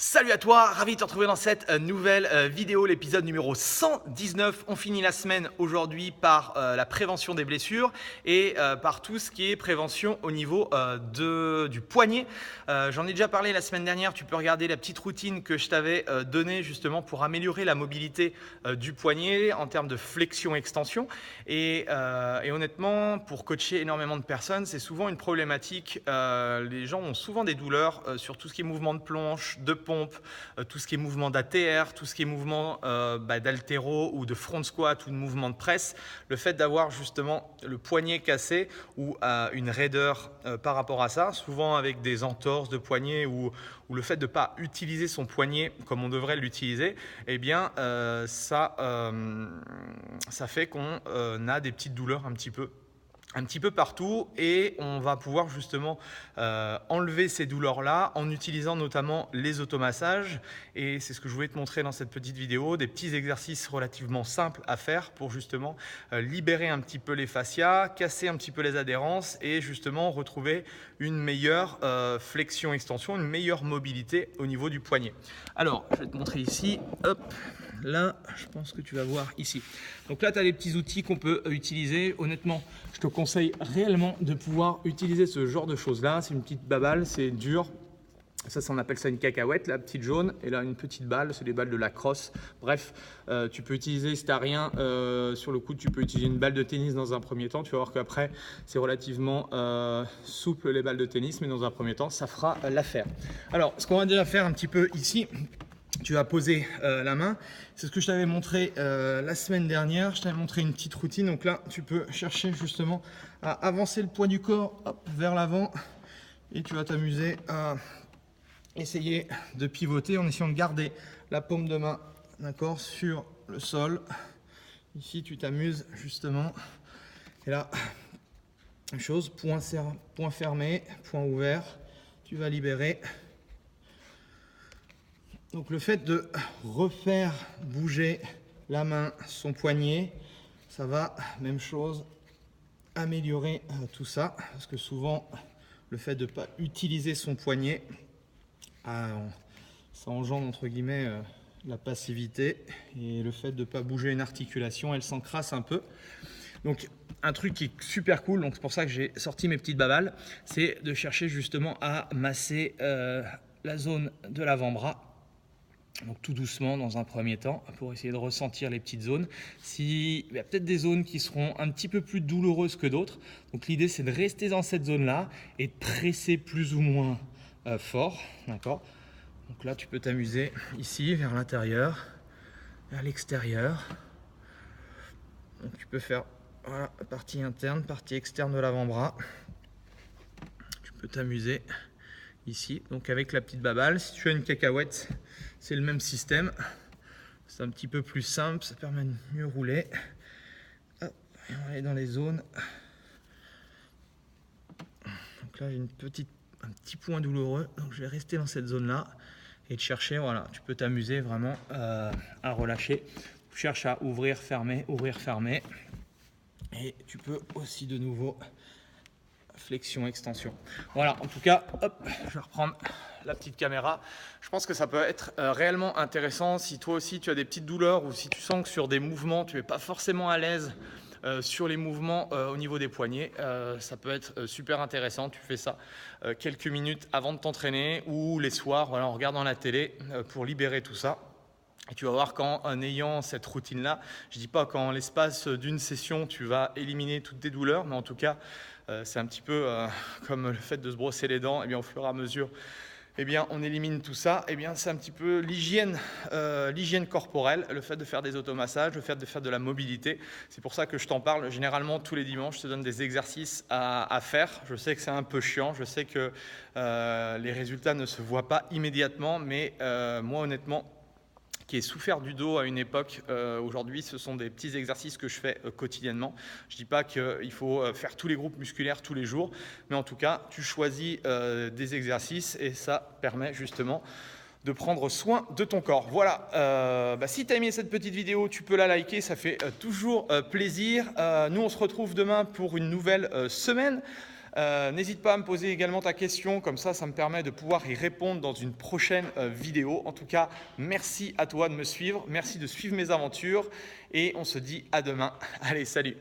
Salut à toi, ravi de te retrouver dans cette nouvelle vidéo, l'épisode numéro 119. On finit la semaine aujourd'hui par la prévention des blessures et par tout ce qui est prévention au niveau du poignet. J'en ai déjà parlé la semaine dernière, tu peux regarder la petite routine que je t'avais donnée justement pour améliorer la mobilité du poignet en termes de flexion-extension. Et honnêtement, pour coacher énormément de personnes, c'est souvent une problématique. Les gens ont souvent des douleurs sur tout ce qui est mouvement de planche, de pompe, tout ce qui est mouvement d'ATR, tout ce qui est mouvement d'haltéro ou de front squat ou de mouvement de presse. Le fait d'avoir justement le poignet cassé ou une raideur par rapport à ça, souvent avec des entorses de poignet ou le fait de ne pas utiliser son poignet comme on devrait l'utiliser, eh bien ça fait qu'on a des petites douleurs un petit peu partout, et on va pouvoir justement enlever ces douleurs-là en utilisant notamment les automassages. Et c'est ce que je voulais te montrer dans cette petite vidéo, des petits exercices relativement simples à faire pour justement libérer un petit peu les fascias, casser un petit peu les adhérences et justement retrouver une meilleure flexion-extension, une meilleure mobilité au niveau du poignet. Alors, je vais te montrer ici, hop. Là, je pense que tu vas voir ici. Donc là, tu as les petits outils qu'on peut utiliser. Honnêtement, je te conseille réellement de pouvoir utiliser ce genre de choses-là. C'est une petite baballe, c'est dur. Ça, on appelle ça une cacahuète, la petite jaune. Et là, une petite balle, c'est des balles de lacrosse. Bref, tu peux utiliser, si tu n'as rien sur le coude, tu peux utiliser une balle de tennis dans un premier temps. Tu vas voir qu'après, c'est relativement souple les balles de tennis. Mais dans un premier temps, ça fera l'affaire. Alors, ce qu'on va déjà faire un petit peu ici, tu vas poser la main. C'est ce que je t'avais montré la semaine dernière. Je t'avais montré une petite routine. Donc là, tu peux chercher justement à avancer le poids du corps vers l'avant. Et tu vas t'amuser à essayer de pivoter en essayant de garder la paume de main, d'accord, sur le sol. Ici, tu t'amuses justement. Et là, même chose, point fermé, point ouvert. Tu vas libérer. Donc le fait de refaire bouger la main, son poignet, ça va, même chose, améliorer tout ça. Parce que souvent, le fait de ne pas utiliser son poignet, ça engendre entre guillemets la passivité. Et le fait de ne pas bouger une articulation, elle s'encrasse un peu. Donc un truc qui est super cool, donc c'est pour ça que j'ai sorti mes petites babales, c'est de chercher justement à masser la zone de l'avant-bras. Donc tout doucement dans un premier temps pour essayer de ressentir les petites zones. Il y a peut-être des zones qui seront un petit peu plus douloureuses que d'autres. Donc l'idée, c'est de rester dans cette zone-là et de presser plus ou moins fort. D'accord ? Donc là, tu peux t'amuser ici vers l'intérieur, vers l'extérieur. Donc tu peux faire voilà, partie interne, partie externe de l'avant-bras. Tu peux t'amuser ici, donc avec la petite baballe. Si tu as une cacahuète, c'est le même système. C'est un petit peu plus simple, ça permet de mieux rouler. Hop, et on va aller dans les zones. Donc là, j'ai un petit point douloureux, donc je vais rester dans cette zone-là et te chercher. Voilà, tu peux t'amuser vraiment à relâcher. Tu cherches à ouvrir, fermer, et tu peux aussi de nouveau flexion, extension. Voilà, en tout cas, hop, je vais reprendre la petite caméra. Je pense que ça peut être réellement intéressant si toi aussi tu as des petites douleurs ou si tu sens que sur des mouvements, tu n'es pas forcément à l'aise sur les mouvements au niveau des poignets. Ça peut être super intéressant. Tu fais ça quelques minutes avant de t'entraîner ou les soirs voilà, en regardant la télé pour libérer tout ça. Et tu vas voir qu'en ayant cette routine-là, je ne dis pas qu'en l'espace d'une session, tu vas éliminer toutes tes douleurs, mais en tout cas, c'est un petit peu comme le fait de se brosser les dents. Et bien, au fur et à mesure, eh bien, on élimine tout ça. Eh bien, c'est un petit peu l'hygiène corporelle, le fait de faire des automassages, le fait de faire de la mobilité. C'est pour ça que je t'en parle généralement tous les dimanches. Je te donne des exercices à faire. Je sais que c'est un peu chiant. Je sais que les résultats ne se voient pas immédiatement, mais moi, honnêtement, qui ai souffert du dos à une époque, aujourd'hui, ce sont des petits exercices que je fais quotidiennement. Je ne dis pas qu'il faut faire tous les groupes musculaires tous les jours, mais en tout cas, tu choisis des exercices et ça permet justement de prendre soin de ton corps. Voilà, si tu as aimé cette petite vidéo, tu peux la liker, ça fait toujours plaisir. Nous, on se retrouve demain pour une nouvelle semaine. N'hésite pas à me poser également ta question, comme ça me permet de pouvoir y répondre dans une prochaine vidéo. En tout cas, merci à toi de me suivre, merci de suivre mes aventures et on se dit à demain. Allez, salut!